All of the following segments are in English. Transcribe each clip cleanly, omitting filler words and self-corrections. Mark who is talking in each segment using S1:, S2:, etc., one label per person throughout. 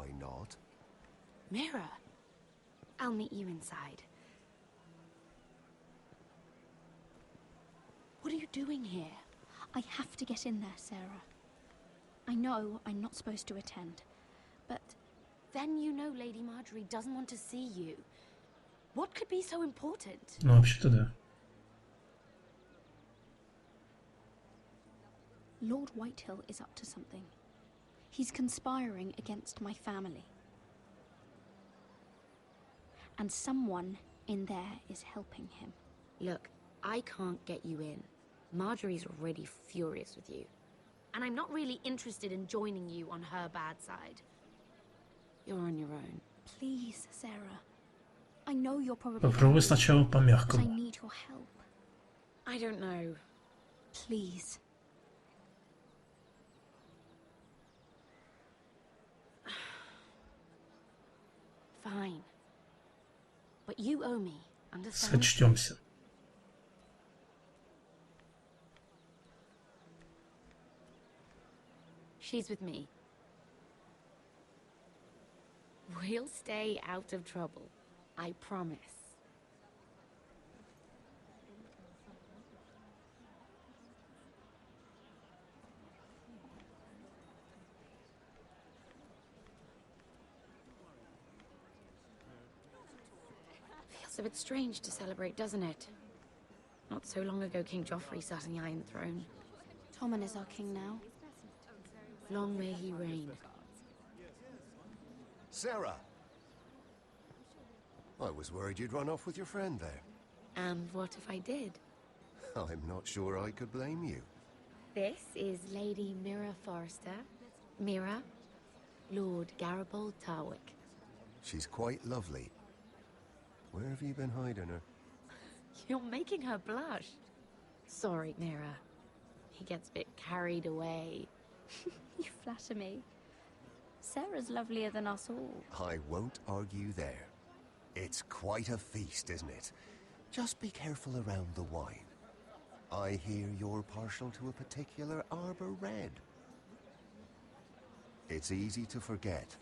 S1: Why not?
S2: Mira, I'll meet you inside. What are you doing here?
S3: I have to get in there, Sarah. I know I'm not supposed to attend, but...
S2: Then you know Lady Marjorie doesn't want to see you. What could be so important?
S4: Ну, вообще-то да.
S3: Lord Whitehill is up to something. He's conspiring against my family. And someone in there is helping him.
S2: Look, I can't get you in. Marjorie's already furious with you. And I'm not really interested in joining you on her bad side. You're on your own.
S3: Please, Sarah. I know you're probably...
S4: Попробуй сначала
S3: I
S4: по-мягкому.
S3: need your help.
S2: I don't know.
S3: Please.
S2: Fine. But you owe me, understand?
S4: Сочтемся.
S2: She's with me. We'll stay out of trouble. I promise. Feels a bit strange to celebrate, doesn't it? Not so long ago, King Joffrey sat on the Iron Throne.
S3: Tommen is our king now.
S2: Long may he reign.
S1: Sarah! I was worried you'd run off with your friend there.
S2: And what if I did?
S1: I'm not sure I could blame you.
S2: This is Lady Mira Forrester. Mira, Lord Garibaldi Tarwick.
S1: She's quite lovely. Where have you been hiding her?
S2: You're making her blush. Sorry, Mira. He gets a bit carried away.
S3: You flatter me. Sarah's lovelier than us all.
S1: I won't argue there. It's quite a feast, isn't it? Just be careful around the wine. I hear you're partial to a particular arbor red. It's easy to forget.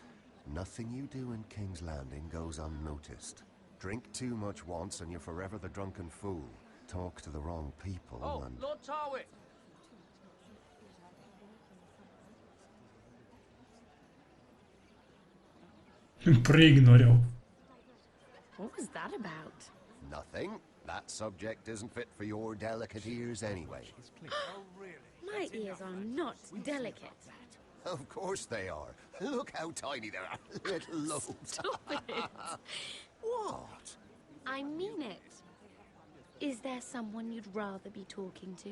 S1: Nothing you do in King's Landing goes unnoticed. Drink too much once and you're forever the drunken fool. Talk to the wrong people and...
S5: Lord Tarwick!
S4: Проигнорил.
S2: What was that about?
S1: Nothing. That subject isn't fit for your delicate ears anyway.
S2: My ears are not delicate.
S1: Of course they are. Look how tiny they are. Little lobes.
S2: Stop it.
S1: What?
S2: I mean it. Is there someone you'd rather be talking to?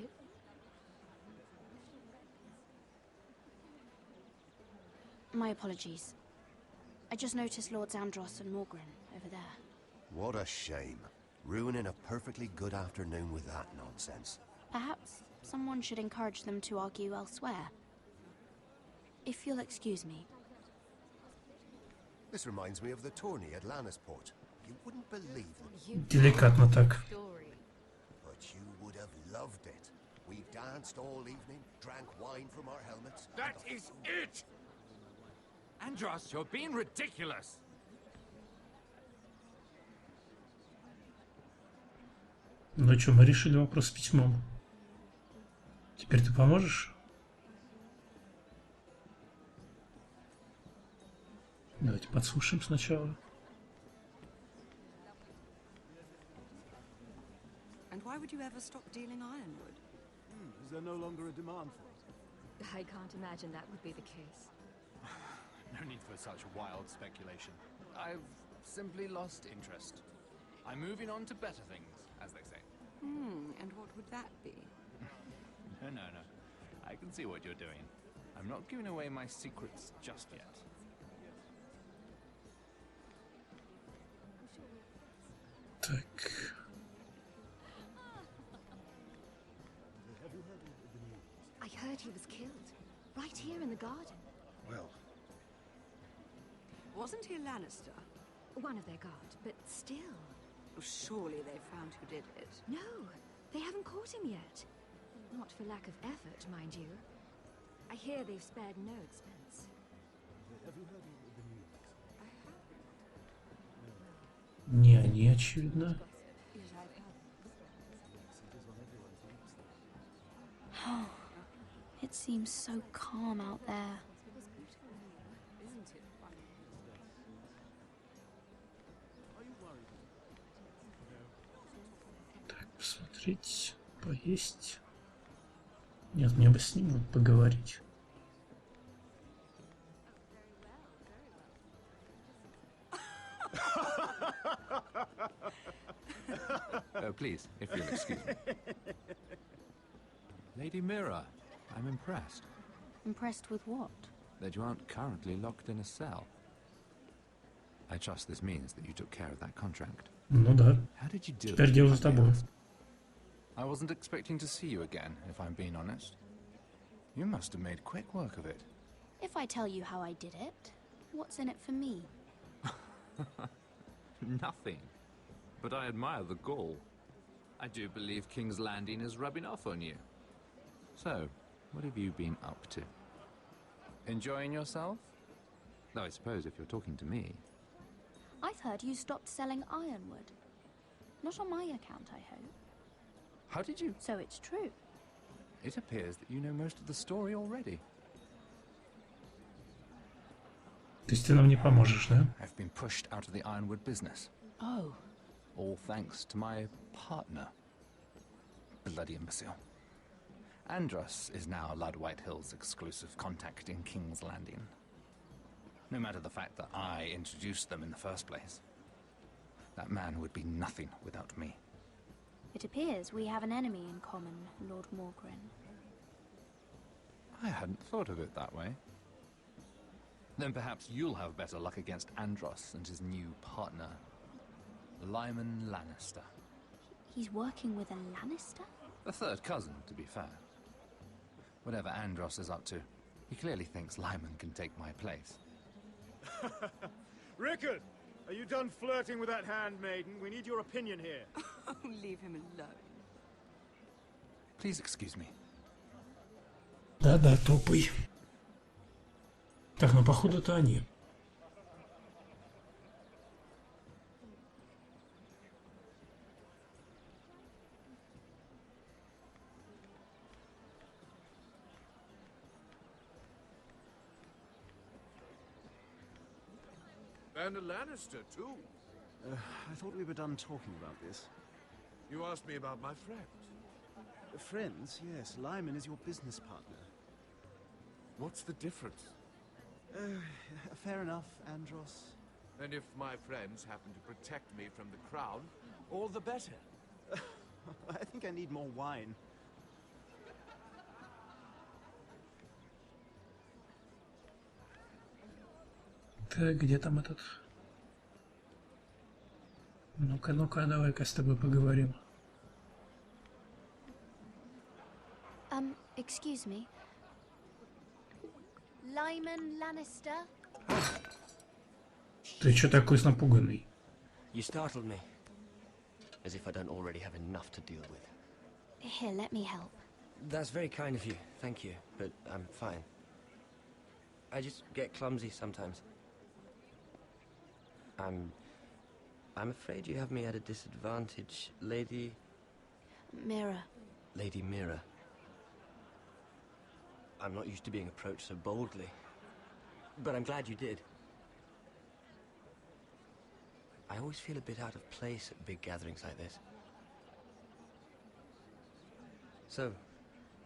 S3: My apologies. I just noticed Lords Andros and Morgren over there.
S1: What a shame. Ruining a perfectly good afternoon with that nonsense.
S3: Perhaps someone should encourage them to argue elsewhere. If you'll excuse me.
S1: This reminds me of the tourney at Lannisport. You wouldn't believe them.
S4: Деликатно так.
S1: But you would have loved it. We danced all evening, drank wine from our helmets.
S5: That is it! Andros, you're being ridiculous!
S4: Ну что, мы решили вопрос с письмом. Теперь ты поможешь? Давайте подслушаем сначала.
S6: And why would you ever stop dealing ironwood?
S7: Is there no longer a demand for it?
S8: I can't imagine that would be the case.
S5: No need for such wild speculation. I've simply lost interest. I'm moving on to better things, as they say.
S6: And what would that be?
S5: No. I can see what you're doing. I'm not giving away my secrets just yet.
S4: Так.
S8: I heard he was killed. Right here in the garden.
S7: Well,
S6: Wasn't he a Lannister?
S8: One of their guard, but still.
S6: Well, surely they found who did it.
S8: No, they haven't caught him yet. Not for lack of effort, mind you. I hear they've spared no expense.
S7: have you heard of the news?
S4: Не они, очевидно.
S3: It seems so calm out there.
S4: Так, посмотреть, поесть. Нет, мне бы с ним вот поговорить.
S5: Oh, please, if you'll excuse me. Lady Mira, I'm impressed
S3: Impressed with what?
S5: that you aren't currently locked in a cell. I trust this means that you took care of that contract.
S4: Ну да.
S5: How did you do
S4: Теперь
S5: it?
S4: дело
S5: if
S4: за
S5: I may
S4: тобой.
S5: ask? I wasn't expecting to see you again, if I'm being honest. You must have made quick work of it.
S3: If I tell you how I did it, what's in it for me?
S5: Nothing. But I admire the gall. I do believe King's Landing is rubbing off on you. So, what have you been up to? Enjoying yourself? Though I suppose if you're talking to me...
S3: I've heard you stopped selling ironwood. Not on my account, I hope.
S5: How did you...
S3: So it's true.
S5: It appears that you know most of the story already.
S4: То есть ты нам не поможешь, да?
S5: I've been pushed out of the ironwood business.
S3: Oh.
S5: All thanks to my partner. Bloody imbecile. Andros is now Lud Whitehill's exclusive contact in King's Landing. No matter the fact that I introduced them in the first place. That man would be nothing without me.
S3: It appears we have an enemy in common, Lord Morgren.
S5: I hadn't thought of it that way. Then perhaps you'll have better luck against Andros and his new partner, Lyman Lannister.
S3: He's working with a Lannister?
S5: A third cousin, to be fair. Whatever Andros is up to, he clearly thinks Lyman can take my place.
S7: Rickard, are you done flirting with that handmaiden? We need your opinion here.
S6: Oh, leave him alone.
S5: Please excuse me.
S4: Да-да, топай. Так, ну походу это они.
S9: And a Lannister, too.
S7: I thought we were done talking about this.
S9: You asked me about my friend.
S7: Friends, yes. Lyman is your business partner.
S9: What's the difference?
S7: Fair enough, Andros.
S9: And if my friends happen to protect me from the crown, all the better.
S7: I think I need more wine.
S4: Так, где там этот? Ну-ка, ну-ка, давай-ка с тобой поговорим.
S3: Excuse me. Lyman Lannister?
S4: Ты чё такой напуганный?
S10: You startled me. As if I don't already have enough to deal with.
S3: Here, let me help.
S10: That's very kind of you, thank you, but I'm fine. I just get clumsy sometimes. I'm afraid you have me at a disadvantage, Lady...
S3: Mira.
S10: Lady Mira. I'm not used to being approached so boldly, but I'm glad you did. I always feel a bit out of place at big gatherings like this. So,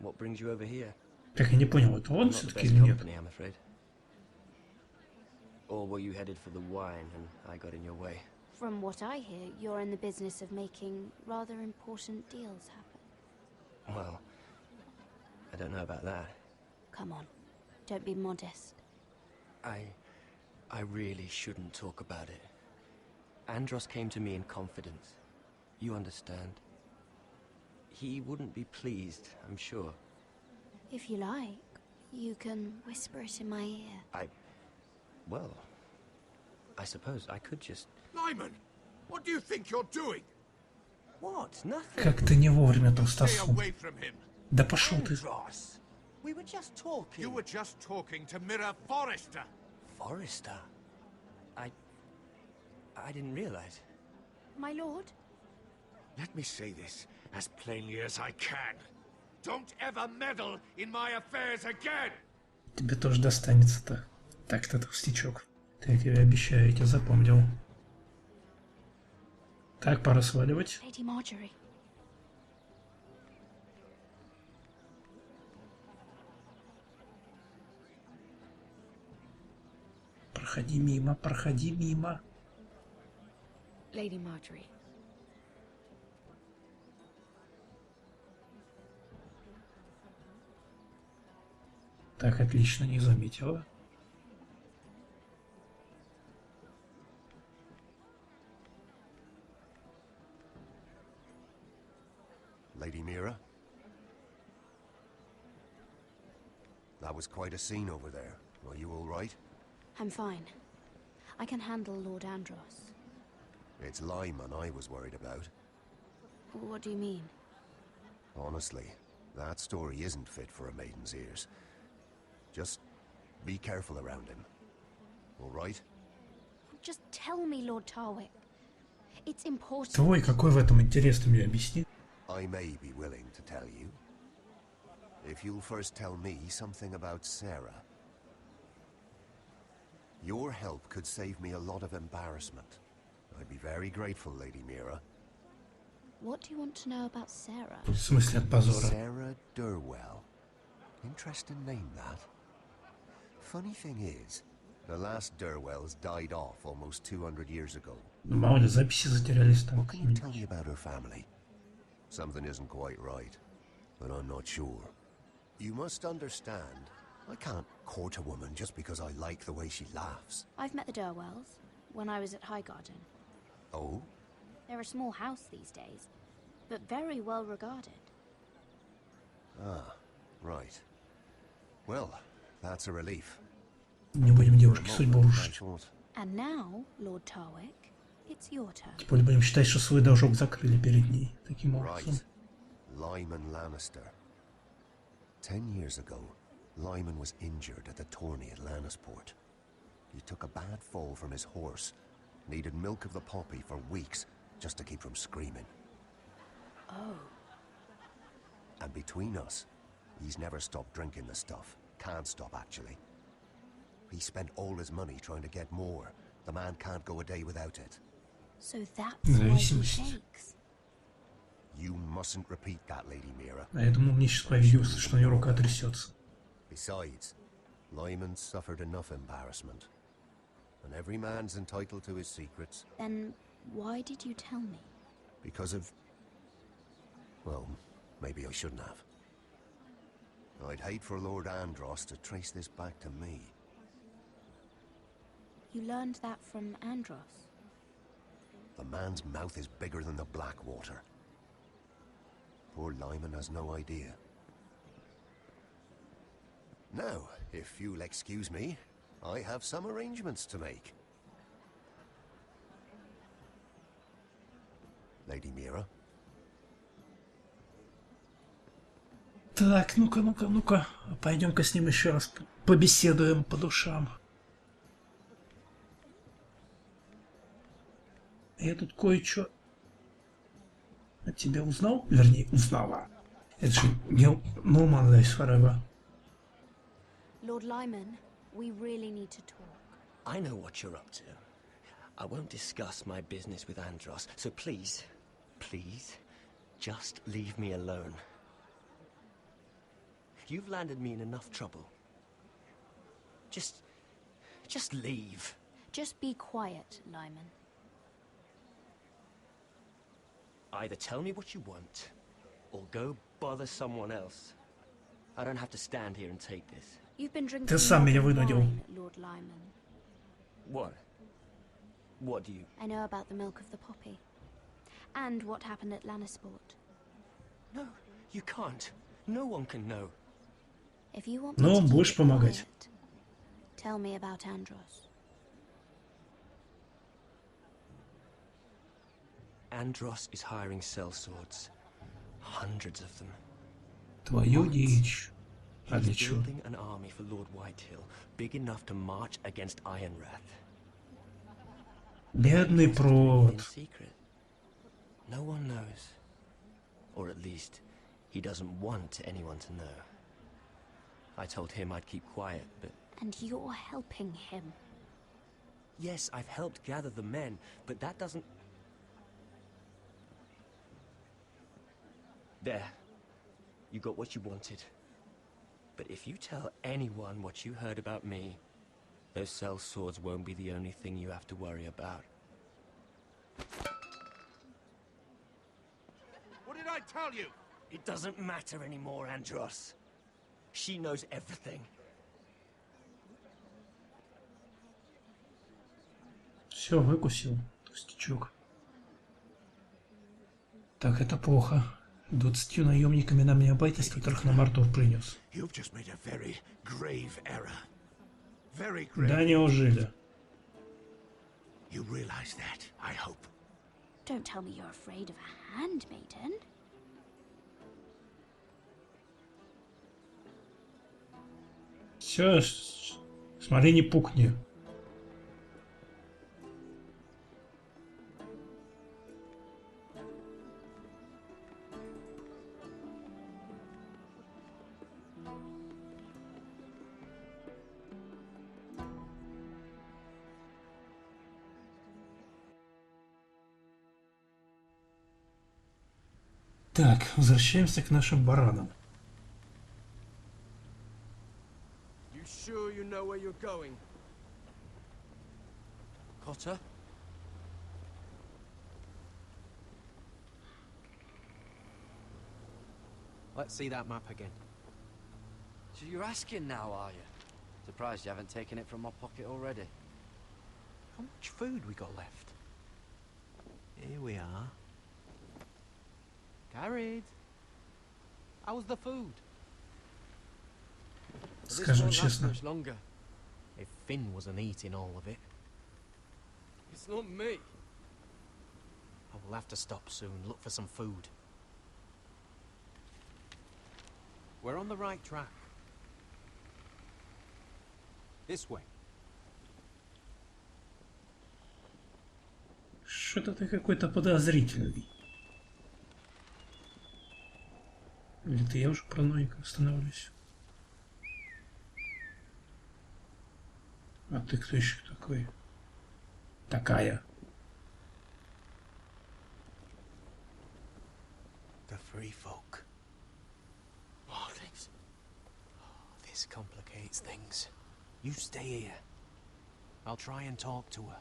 S10: what brings you over here?
S4: Так я не понял, это он
S10: Not the
S4: все-таки
S10: best
S4: или нет?
S10: company, I'm afraid. Or were you headed for the wine and I got in your way?
S3: From what I hear, you're in the business of making rather important deals happen.
S10: Well, I don't know about that.
S3: Come on, don't be modest.
S10: I really shouldn't talk about it. Andros came to me in confidence. You understand? He wouldn't be pleased, I'm sure.
S3: If you like, you can whisper it in my ear.
S10: Well, I suppose I could just...
S9: Lyman, what do you think you're doing?
S10: What? Nothing.
S4: Как ты не вовремя,
S9: Stay
S4: толстосум.
S9: away from him.
S4: Да пошел ты.
S10: Andros, we were just talking.
S9: You were just talking to Mira Forrester.
S10: Forrester? I didn't realize.
S3: My lord?
S9: Let me say this as plainly as I can. Don't ever meddle in my affairs again!
S4: Тебе тоже достанется-то. Так-то, толстячок. Я тебе обещаю, я тебя запомнил. Так, пора сваливать.
S3: Lady Marjorie.
S4: Проходи мимо, проходи мимо.
S2: Lady Marjorie.
S4: Так, отлично, не заметила.
S1: Lady Mira? That was quite a scene over there. Are you all right?
S3: I'm fine. I can handle Lord Andros.
S1: It's Lyman I was worried about.
S3: What do you mean?
S1: Honestly, that story isn't fit for a maiden's ears. Just be careful around him. All right?
S3: Just tell me, Lord Tarwick. It's important.
S4: Твой, какой в этом интерес, ты мне объясни?
S1: I may be willing to tell you. If you'll first tell me something about Sarah. Your help could save me a lot of embarrassment. I'd be very grateful, Lady Mira.
S3: What do you want to know about Sarah?
S4: В смысле от позора?
S1: Sarah Durwell. Interesting name, that. Funny thing is, the last Durwells died off almost 200 years ago.
S4: Ну, мало ли, записи затерялись там.
S1: What can you tell me about her family? Something isn't quite right, but I'm not sure. You must understand, I can't court a woman just because I like the way she laughs.
S3: I've met the Durwells when I was at Highgarden.
S1: Oh?
S3: They're a small house these days, but very well regarded.
S1: Ah, right. Well, that's a relief.
S4: Не будем девушке судьбу рушить.
S3: And now, Lord Tarwick, it's your turn.
S4: Теперь будем считать, что свой должок закрыли перед ней. Таким образом.
S1: Right. Lyman Lannister. 10 years ago, Lyman was injured at the tourney at Lannisport. He took a bad fall from his horse. Needed milk of the poppy for weeks just to keep from screaming.
S3: Oh.
S1: And between us, he's never stopped drinking the stuff. Can't stop, actually. He spent all his money trying to get more. The man can't go a day without it.
S3: So that's why he
S4: Зависимость.
S3: shakes.
S1: You mustn't repeat that, Lady Mira.
S4: А я думал, мне сейчас повезется, что у нее рука трясется.
S1: Besides, Lyman suffered enough embarrassment. And every man's entitled to his secrets.
S3: Then why did you tell me?
S1: Because of... Well, maybe I shouldn't have. I'd hate for Lord Andros to trace this back to me.
S3: You learned that from Andros?
S1: The man's mouth is bigger than the Blackwater. Poor Lyman has no idea. Now, if you'll excuse me, I have some arrangements to make. Lady Mira?
S4: Так, ну-ка, ну-ка, ну-ка. Пойдем-ка с ним еще раз побеседуем по душам. Я тут кое-что от тебя узнал? Вернее, узнала. Это же No Man Lives Forever.
S3: Lord Lyman, we really need to talk.
S10: I know what you're up to. I won't discuss my business with Andros, so please, please, just leave me alone. You've landed me in enough trouble. Just leave.
S3: Just be quiet, Lyman.
S10: Either tell me what you want, or go bother someone else. I don't have to stand here and take this.
S3: You've been drinking
S4: Ты сам меня вынудил.
S3: wine, Lord Lyman.
S10: What? What do you...
S3: I know about the milk of the poppy. And what happened at Lannisport.
S10: No, you can't. No one can know.
S3: If you want me
S4: Ну,
S3: to keep
S4: будешь
S3: it
S4: помогать.
S3: quiet, tell me about Andros.
S10: Andros is hiring sellswords. Hundreds of them.
S4: Твою дичь. А для
S10: He's
S4: чего?
S10: building an army for Lord Whitehill, big enough to march against Ironrath.
S4: Бедный
S10: In
S4: провод.
S10: secret. No one knows. Or at least, he doesn't want anyone to know. I told him I'd keep quiet, but...
S3: And you're helping him.
S10: Yes, I've helped gather the men, but that doesn't... There. You got what you wanted. But if you tell anyone what you heard about me, those cell swords won't be the only thing you have to worry about.
S9: What did I tell you?
S10: It doesn't matter anymore, Andros. She knows everything.
S4: Все, выкусил. Толстячок. Так, это плохо. 20 наемниками нам не обойтись, которых на мортов принес.
S9: You've just made a very grave error. Very
S4: Да
S9: grave.
S4: неужели?
S9: You realize that, I hope.
S3: Don't tell me you're afraid of a handmaiden.
S4: Все, смотри, не пукни. Так, возвращаемся к нашим баранам.
S10: You sure you know where you're going? Cotter?
S11: Let's see that map again.
S12: So you're asking now, are you? Surprised you haven't taken it from my pocket already.
S11: How much food we got left? Here we are. Carried. How was the food?
S4: Скажем честно.
S10: Much longer.
S11: If Finn wasn't eating all of it,
S10: It's not me.
S11: I will have to stop soon, look for some food. We're on the right track. This way.
S4: Что-то ты какой-то подозрительный. Или это я уже параноиком становлюсь? А ты кто еще такой? Такая.
S11: The free folk.
S10: Wildlings.
S11: This complicates things. You stay here. I'll try and talk to her.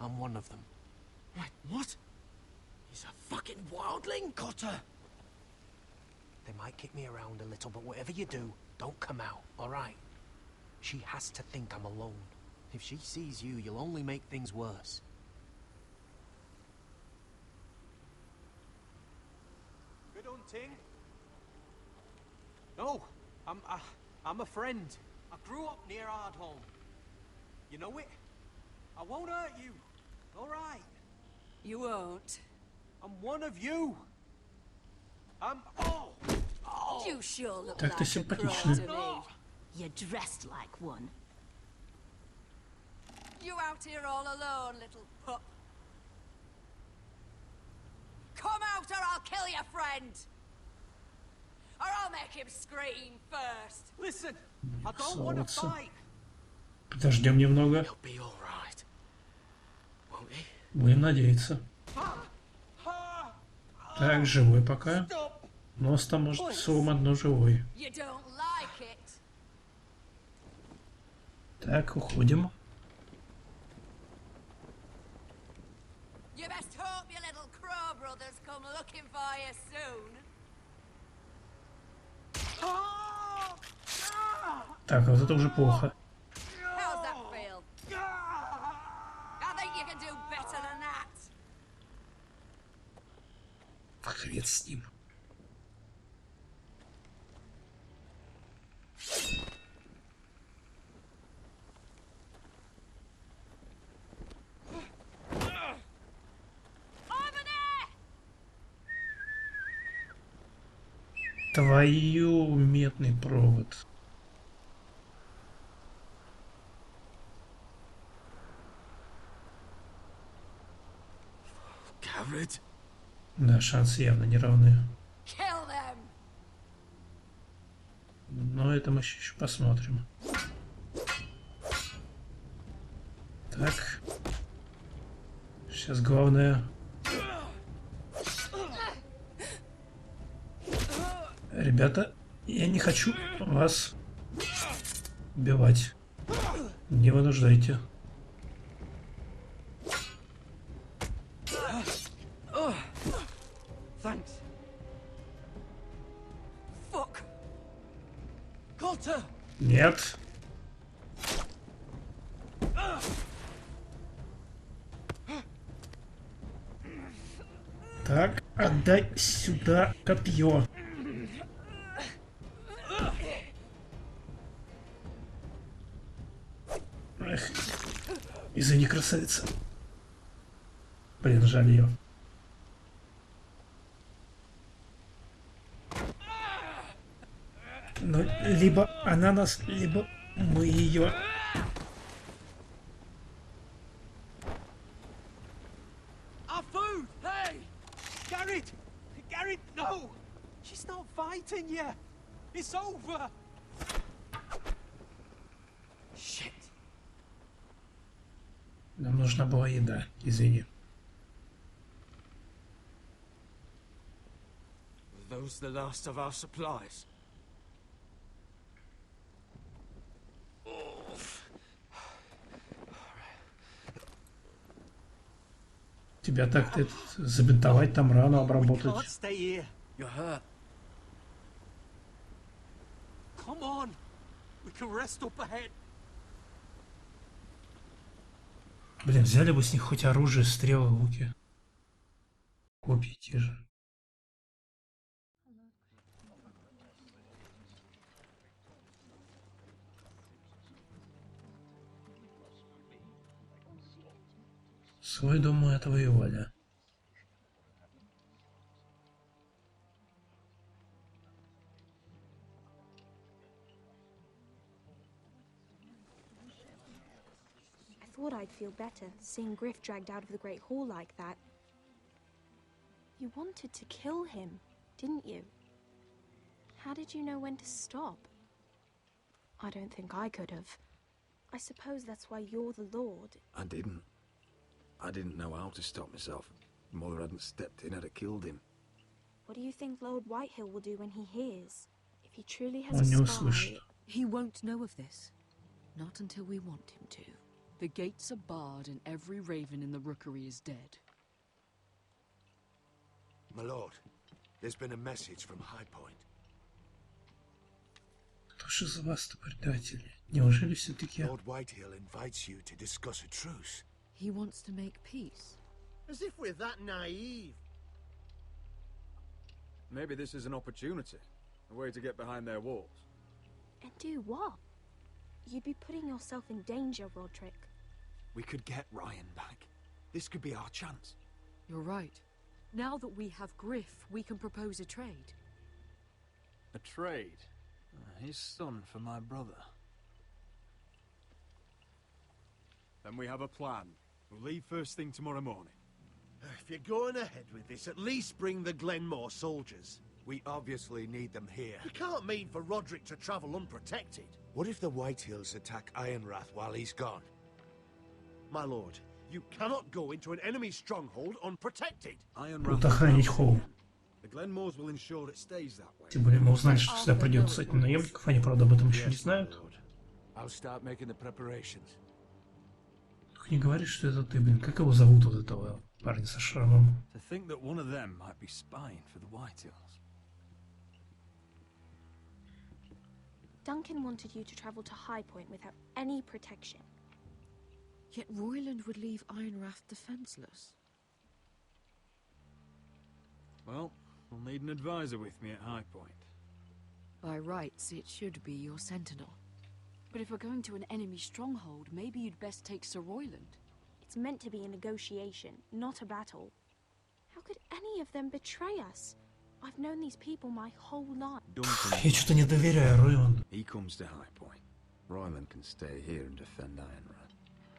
S11: I'm one of them.
S10: Wait, what? He's a fucking wildling, Cotter!
S11: They might kick me around a little, but whatever you do, don't come out, alright? She has to think I'm alone. If she sees you, you'll only make things worse. Good hunting. No, I'm a friend. I grew up near Ardholm. You know it? I won't hurt you. Alright.
S6: You won't.
S11: I'm one of you.
S6: You sure look
S4: Так ты
S6: like a crow
S4: симпатична.
S6: to me. You're dressed like one. You out here all alone, little pup? Come out or I'll kill your friend! Or I'll make him scream first!
S11: Listen, I don't want to
S4: Солнце.
S11: fight.
S4: Подождем немного.
S10: He'll be alright. Won't he?
S4: Будем надеяться. Так, живой пока. Нос там может сломать, но живой.
S6: You don't like it?
S4: Так, уходим.
S6: You best hope your little crow brothers come looking for you soon.
S4: Так, а вот это уже плохо.
S6: How's that feel? I think you can do better than that.
S4: Хрен с ним. Твою медный провод.
S10: Garrett?
S4: Да, шансы явно не равны.
S6: Kill them.
S4: Но это мы еще посмотрим. Так. Сейчас главное... Ребята, я не хочу вас убивать. Не вынуждайте. Нет. Так, отдай сюда копье. Эх, извини, красавица. Блин, жаль ее. Ну, либо она нас, либо мы ее.
S11: Our food! Hey! Garrett! Garrett, no! She's not fighting yet! It's over! Shit!
S4: Нам нужна была еда, извини.
S9: Are those the last of our supplies?
S4: Тебя так-то забинтовать, там рану обработать.
S11: You're hurt. Come on! We can rest up ahead.
S4: Блин, взяли бы с них хоть оружие, стрелы, луки. Копья те же. Свой дом мы отвоевали.
S3: I thought I'd feel better seeing Griff dragged out of the Great Hall like that. You wanted to kill him, didn't you? How did you know when to stop? I don't think I could have. I suppose that's why you're the Lord.
S13: I didn't. I didn't know how to stop myself. Mother hadn't stepped in, I'd have killed him.
S3: What do you think Lord Whitehill will do when he hears? If he truly has a spy...
S14: He won't know of this. Not until we want him to. The gates are barred and every raven in the rookery is dead.
S9: My lord, there's been a message from High Point.
S4: Кто же из вас-то предатели? Неужели все-таки...
S9: Lord Whitehill invites you to discuss a truce.
S14: He wants to make peace.
S7: As if we're that naive.
S15: Maybe this is an opportunity. A way to get behind their walls.
S3: And do what? You'd be putting yourself in danger, Roderick.
S13: We could get Ryan back. This could be our chance.
S14: You're right. Now that we have Griff, we can propose a trade.
S15: A trade? His son for my brother. Then we have a plan. We'll leave first thing tomorrow morning.
S7: If you're going ahead with this, at least bring the Glenmore soldiers.
S9: We obviously need them here.
S7: You can't mean for Roderick to travel unprotected.
S9: What if the Whitehills attack Ironrath while he's gone?
S7: My lord, you cannot go into an enemy stronghold unprotected.
S4: Будут охранять холл.
S15: The Glenmores will ensure it stays that way.
S4: Тем более мы узнали, что сюда придет сотни наемников, они, правда, об этом еще не знают.
S9: I'll start making the preparations.
S4: Не говори, что это ты, блин. Как его зовут, вот этого парня со шрамом?
S15: To think that one of them might be spying for the Whitehills.
S3: Duncan wanted you to travel to High Point without any protection.
S14: Yet Royland would leave Ironrath defenseless.
S15: Well, we'll need an advisor with me at High Point.
S14: By rights, it should be your sentinel. But if we're going to an enemy stronghold, maybe you'd best take Sir Royland.
S3: It's meant to be a negotiation, not a battle. How could any of them betray us? I've known these people my whole life.
S4: Я что-то не доверяю Ройланду.
S13: He comes to High Point. Royland can stay here and defend Ironrath.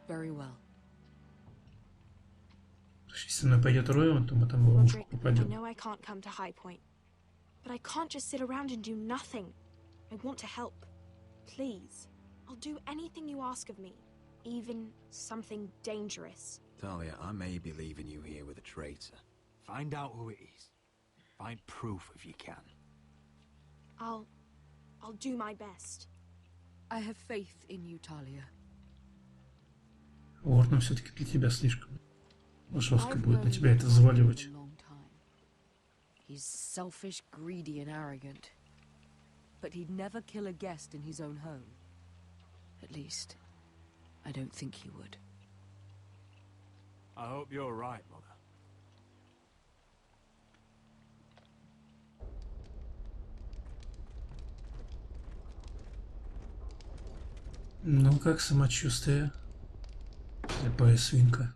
S14: Very well.
S4: Если со мной пойдет Ройл, то мы там в ловушку
S3: Roderick, I
S4: попадем.
S3: know I can't come to High Point, but I can't just sit around and do nothing. I want to help. Please. I'll do anything you ask of me, even something dangerous.
S13: Talia, I may be leaving you here with a traitor.
S11: Find out who it is. Find proof if you can.
S3: I'll do my best.
S14: I have faith in you, Talia.
S4: Уорден все-таки для тебя слишком жестко будет на тебя это взваливать.
S14: He's selfish, greedy, and arrogant. But he'd never kill a guest in his own home. At least, I don't think he would.
S15: I hope you're right, Mother.
S4: Ну, как самочувствие? Слепая свинка.